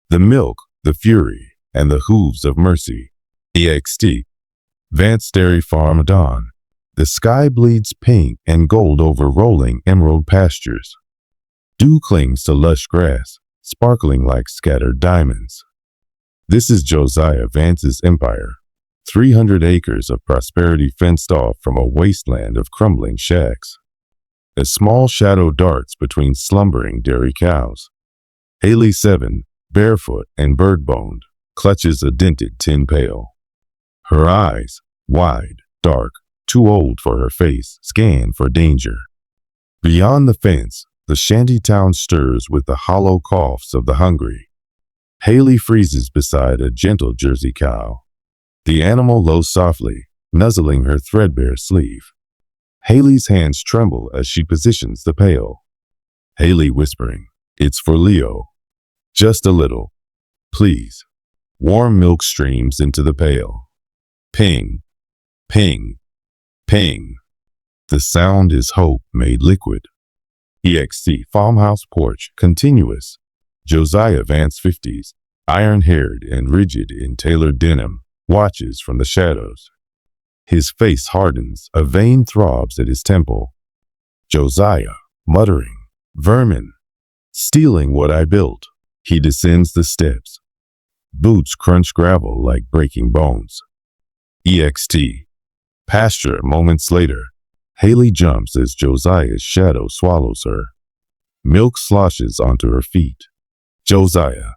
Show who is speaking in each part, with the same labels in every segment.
Speaker 1: The milk, the fury, and the hooves of mercy. EXT. Vance Dairy Farm Dawn. The sky bleeds pink and gold over rolling emerald pastures. Dew clings to lush grass, sparkling like scattered diamonds. This is Josiah Vance's empire. 300 acres of prosperity fenced off from a wasteland of crumbling shacks. A small shadow darts between slumbering dairy cows. Haley 7, barefoot and bird-boned, clutches a dented tin pail. Her eyes, wide, dark, too old for her face, scan for danger. Beyond the fence, the shanty town stirs with the hollow coughs of the hungry. Haley freezes beside a gentle Jersey cow. The animal lows softly, nuzzling her threadbare sleeve. Haley's hands tremble as she positions the pail. Haley whispering, "It's for Leo. Just a little. Please." Warm milk streams into the pail. Ping, ping, ping. The sound is hope made liquid. EXT farmhouse porch, continuous. Josiah Vance 50s, iron-haired and rigid in tailored denim, watches from the shadows. His face hardens, a vein throbs at his temple. Josiah, muttering, "Vermin, stealing what I built." He descends the steps. Boots crunch gravel like breaking bones. EXT. Pasture moments later. Haley jumps as Josiah's shadow swallows her. Milk sloshes onto her feet. Josiah,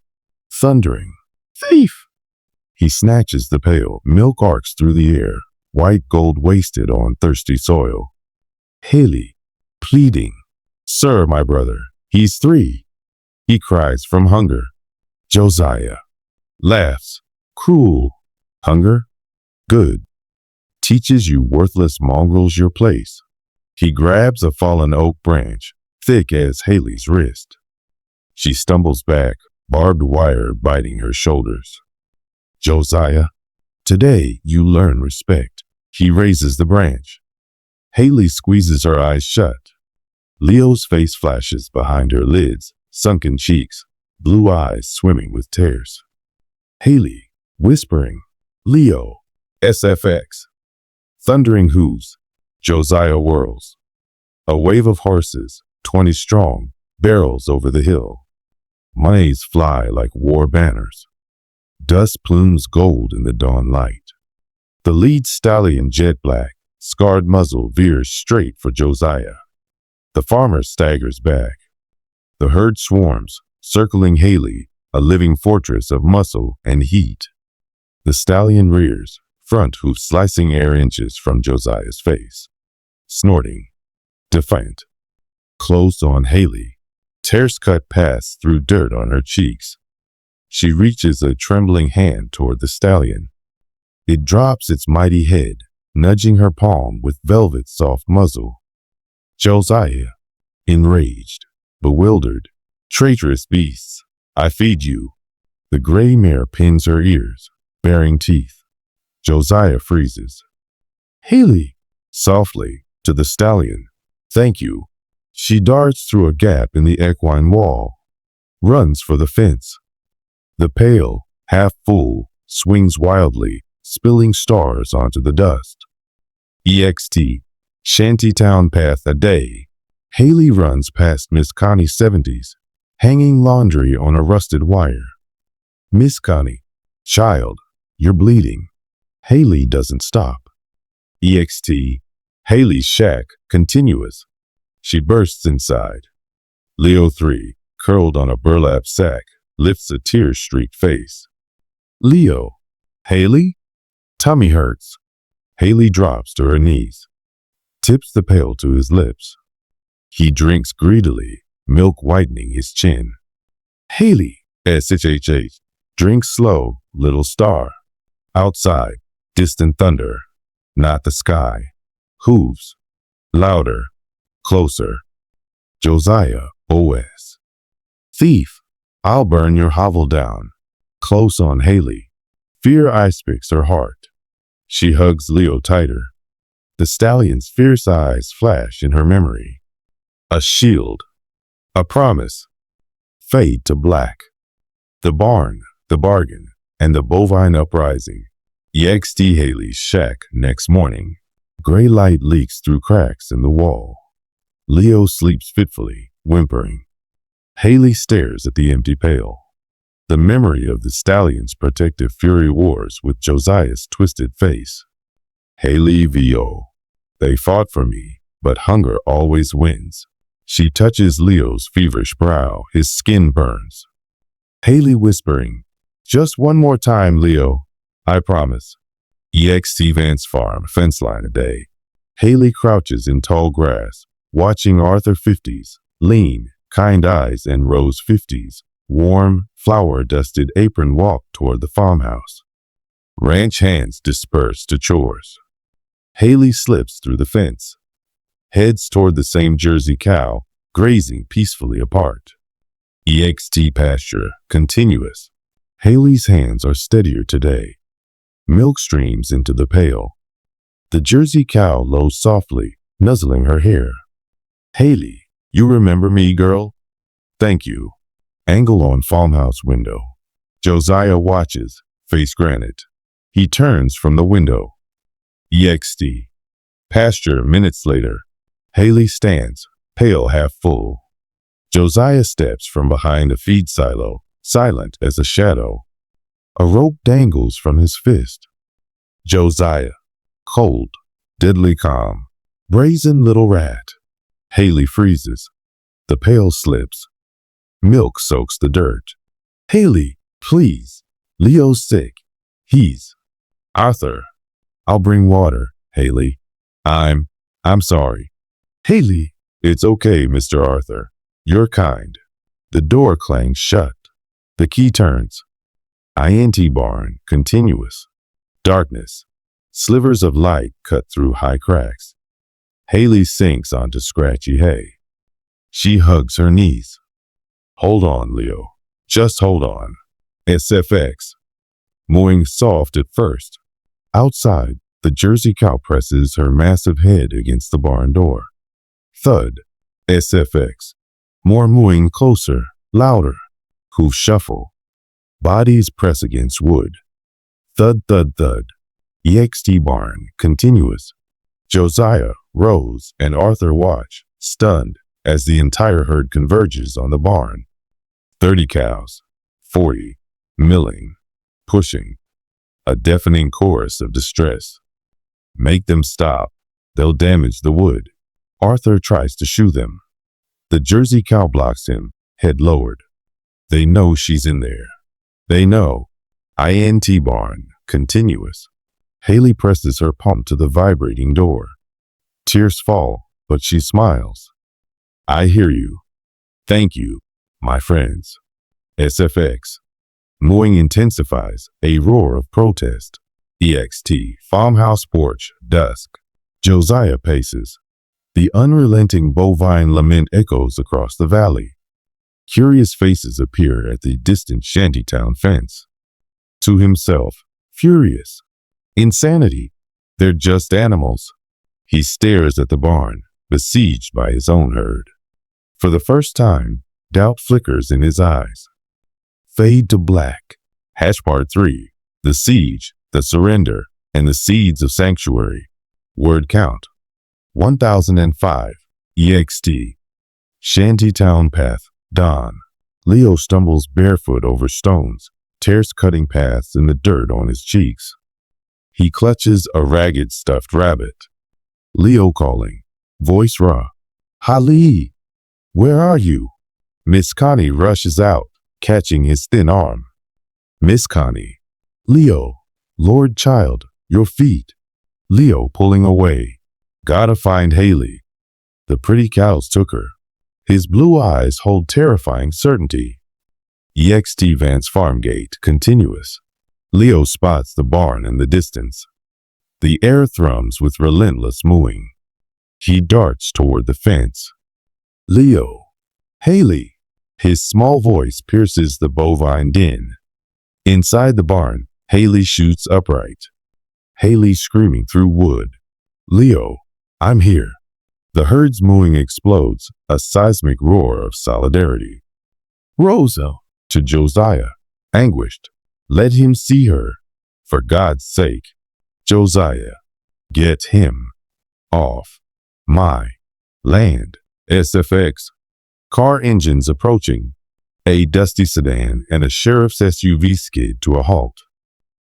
Speaker 1: thundering, "Thief!" He snatches the pail. Milk arcs through the air, white gold wasted on thirsty soil. Haley, pleading, "Sir, my brother, he's 3. He cries from hunger. Josiah laughs. Cruel. Hunger? Good. Teaches you worthless mongrels your place. He grabs a fallen oak branch, thick as Haley's wrist. She stumbles back, barbed wire biting her shoulders. Josiah, today you learn respect. He raises the branch. Haley squeezes her eyes shut. Leo's face flashes behind her lids, sunken cheeks, blue eyes swimming with tears. Haley, whispering, "Leo, SFX." Thundering hooves. Josiah whirls. A wave of horses, 20 strong, barrels over the hill. Maize fly like war banners. Dust plumes gold in the dawn light. The lead stallion, jet black, scarred muzzle, veers straight for Josiah. The farmer staggers back. The herd swarms, circling Haley, a living fortress of muscle and heat. The stallion rears, front hoof slicing air inches from Josiah's face. Snorting, defiant. Close on Haley. Tears-cut paths through dirt on her cheeks. She reaches a trembling hand toward the stallion. It drops its mighty head, nudging her palm with velvet soft muzzle. Josiah, enraged, bewildered. Traitorous beasts, I feed you. The gray mare pins her ears, baring teeth. Josiah freezes. Haley, softly, to the stallion. Thank you. She darts through a gap in the equine wall, runs for the fence. The pail, half full, swings wildly, spilling stars onto the dust. EXT, Shantytown path a day. Haley runs past Miss Connie 70s, hanging laundry on a rusted wire. Miss Connie, child, you're bleeding. Haley doesn't stop. EXT, Haley's shack, continuous. She bursts inside. Leo 3, curled on a burlap sack, lifts a tear-streaked face. Leo, Haley? Tummy hurts. Haley drops to her knees, tips the pail to his lips. He drinks greedily, milk whitening his chin. Haley, SHHH, drinks slow, little star. Outside, distant thunder, not the sky. Hooves, louder, closer. Josiah, OS. Thief, I'll burn your hovel down. Close on Haley. Fear ice-picks her heart. She hugs Leo tighter. The stallion's fierce eyes flash in her memory. A shield. A promise. Fade to black. The barn, the bargain, and the bovine uprising. EXT Haley's shack next morning. Gray light leaks through cracks in the wall. Leo sleeps fitfully, whimpering. Haley stares at the empty pail. The memory of the stallion's protective fury wars with Josiah's twisted face. Haley VO. They fought for me, but hunger always wins. She touches Leo's feverish brow. His skin burns. Haley whispering, just one more time, Leo. I promise. EXT Vance Farm fence line a day. Haley crouches in tall grass, watching Arthur 50s, lean, kind eyes and Rose 50s, warm, flower-dusted apron walk toward the farmhouse. Ranch hands disperse to chores. Haley slips through the fence, heads toward the same Jersey cow, grazing peacefully apart. EXT pasture, continuous. Haley's hands are steadier today. Milk streams into the pail. The Jersey cow lows softly, nuzzling her hair. Haley, you remember me, girl? Thank you. Angle on farmhouse window. Josiah watches, face granite. He turns from the window. EXT. Pasture minutes later. Haley stands, pail half full. Josiah steps from behind a feed silo, silent as a shadow. A rope dangles from his fist. Josiah. Cold, deadly calm. Brazen little rat. Haley freezes. The pail slips. Milk soaks the dirt. Haley, please. Leo's sick. He's. Arthur. I'll bring water, Haley. I'm sorry. Haley. It's okay, Mr. Arthur. You're kind. The door clangs shut. The key turns. INT barn, continuous. Darkness. Slivers of light cut through high cracks. Haley sinks onto scratchy hay. She hugs her knees. Hold on, Leo. Just hold on. SFX. Mooing soft at first. Outside, the Jersey cow presses her massive head against the barn door. Thud. SFX. More mooing closer, louder. Hoof shuffle. Bodies press against wood. Thud, thud, thud. EXT barn, continuous. Josiah, Rose, and Arthur watch, stunned, as the entire herd converges on the barn. 30 cows. 40. Milling. Pushing. A deafening chorus of distress. Make them stop. They'll damage the wood. Arthur tries to shoo them. The Jersey cow blocks him, head lowered. They know she's in there. They know. INT barn, continuous. Haley presses her palm to the vibrating door. Tears fall, but she smiles. I hear you. Thank you, my friends. SFX. Mooing intensifies, a roar of protest. EXT, farmhouse porch, dusk. Josiah paces. The unrelenting bovine lament echoes across the valley. Curious faces appear at the distant shantytown fence. To himself, furious. Insanity. They're just animals. He stares at the barn, besieged by his own herd. For the first time, doubt flickers in his eyes. Fade to black. Hatch Part 3. The siege, the surrender, and the seeds of sanctuary. Word count. 1005. EXT. Shantytown path. Dawn. Leo stumbles barefoot over stones, tears cutting paths in the dirt on his cheeks. He clutches a ragged stuffed rabbit. Leo calling. Voice raw. Hallie! Where are you? Miss Connie rushes out, catching his thin arm. Miss Connie. Leo. Lord child, your feet. Leo pulling away. Gotta find Haley. The pretty cows took her. His blue eyes hold terrifying certainty. EXT Vance farm gate, continuous. Leo spots the barn in the distance. The air thrums with relentless mooing. He darts toward the fence. Leo. Haley. His small voice pierces the bovine din. Inside the barn, Haley shoots upright. Haley screaming through wood. Leo. I'm here. The herd's mooing explodes, a seismic roar of solidarity. Rosa, to Josiah. Anguished, let him see her. For God's sake, Josiah, get him off my land. SFX. Car engines approaching. A dusty sedan and a sheriff's SUV skid to a halt.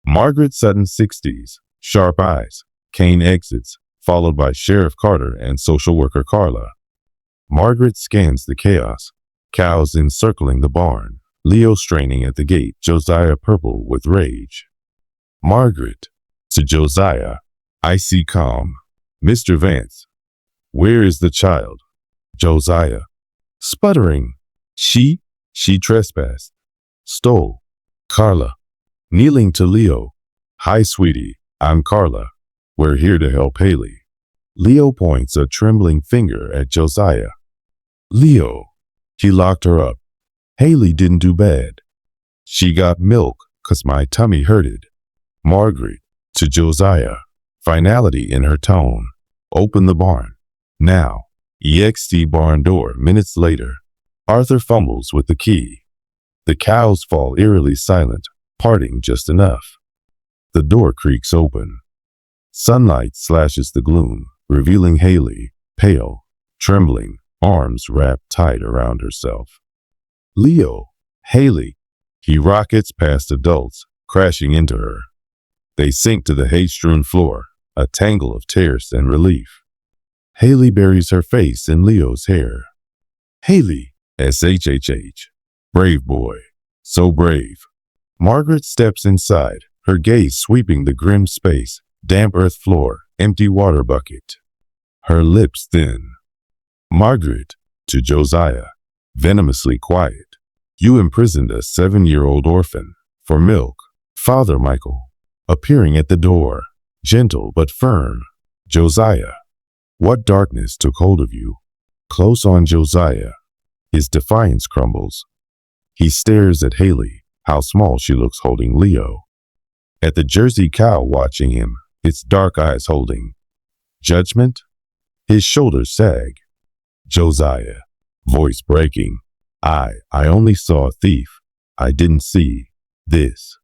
Speaker 1: Margaret Sutton, 60s, sharp eyes. Kane exits, followed by Sheriff Carter and social worker Carla. Margaret scans the chaos. Cows encircling the barn. Leo straining at the gate, Josiah purple with rage. Margaret, to Josiah, I see calm. Mr. Vance, where is the child? Josiah, sputtering. She trespassed. Stole. Carla, kneeling to Leo. Hi, sweetie, I'm Carla. We're here to help Haley. Leo points a trembling finger at Josiah. Leo, he locked her up. Haley didn't do bad. She got milk 'cause my tummy hurted. Margaret, to Josiah, finality in her tone. Open the barn. Now. EXT barn door minutes later. Arthur fumbles with the key. The cows fall eerily silent, parting just enough. The door creaks open. Sunlight slashes the gloom, revealing Haley, pale, trembling, arms wrapped tight around herself. Leo, Haley. He rockets past adults, crashing into her. They sink to the hay-strewn floor, a tangle of tears and relief. Haley buries her face in Leo's hair. Haley, SHHH. Brave boy. So brave. Margaret steps inside, her gaze sweeping the grim space, damp earth floor, empty water bucket. Her lips thin. Margaret, to Josiah, venomously quiet. You imprisoned a 7-year-old orphan. For milk. Father Michael, appearing at the door, gentle but firm. Josiah, what darkness took hold of you? Close on Josiah. His defiance crumbles. He stares at Haley, how small she looks holding Leo. At the Jersey cow watching him, its dark eyes holding. Judgment? His shoulders sag. Josiah, voice breaking. I only saw a thief. I didn't see this.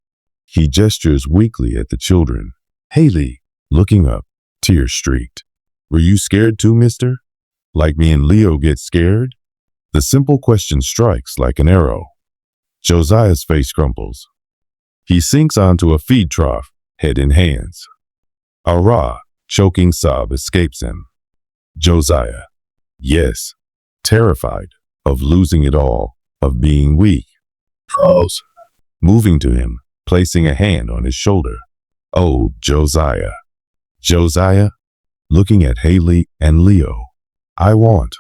Speaker 1: He gestures weakly at the children. Haley, looking up, tears streaked. Were you scared too, mister? Like me and Leo get scared? The simple question strikes like an arrow. Josiah's face crumples. He sinks onto a feed trough, head in hands. A raw, choking sob escapes him. Josiah, yes, terrified of losing it all, of being weak. Charles, moving to him, placing a hand on his shoulder. Oh, Josiah. Josiah, looking at Haley and Leo. I want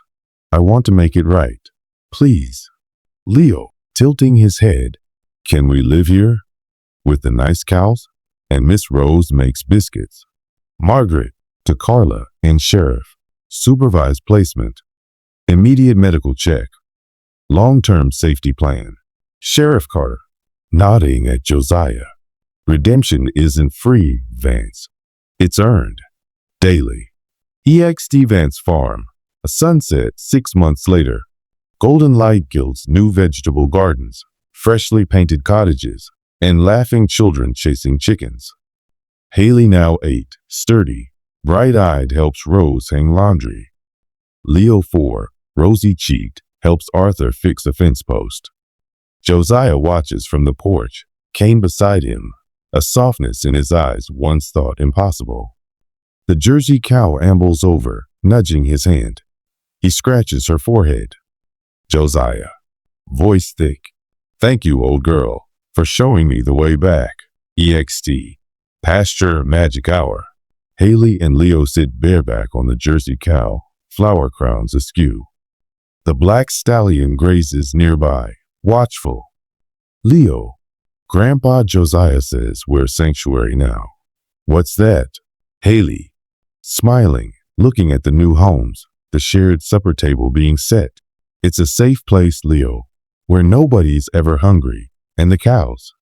Speaker 1: to make it right. Please. Leo, tilting his head. Can we live here? With the nice cows? And Miss Rose makes biscuits. Margaret, to Carla and Sheriff. Supervised placement. Immediate medical check. Long-term safety plan. Sheriff Carter, nodding at Josiah. Redemption isn't free, Vance. It's earned. Daily. EXT Vance Farm. A sunset 6 months later. Golden light gilds new vegetable gardens, freshly painted cottages, and laughing children chasing chickens. Haley, now 8, sturdy, bright-eyed, helps Rose hang laundry. Leo, 4, rosy-cheeked, helps Arthur fix a fence post. Josiah watches from the porch, Kane beside him, a softness in his eyes once thought impossible. The Jersey cow ambles over, nudging his hand. He scratches her forehead. Josiah, voice thick. Thank you, old girl, for showing me the way back. EXT, pasture magic hour. Haley and Leo sit bareback on the Jersey cow, flower crowns askew. The black stallion grazes nearby, watchful. Leo, Grandpa Josiah says we're sanctuary now. What's that? Haley, smiling, looking at the new homes, the shared supper table being set. It's a safe place, Leo, where nobody's ever hungry, and the cows.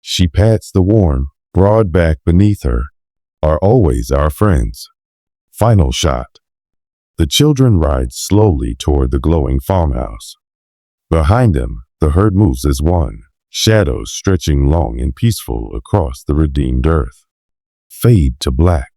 Speaker 1: She pats the warm, broad back beneath her, are always our friends. Final shot. The children ride slowly toward the glowing farmhouse. Behind them, the herd moves as one, shadows stretching long and peaceful across the redeemed earth. Fade to black,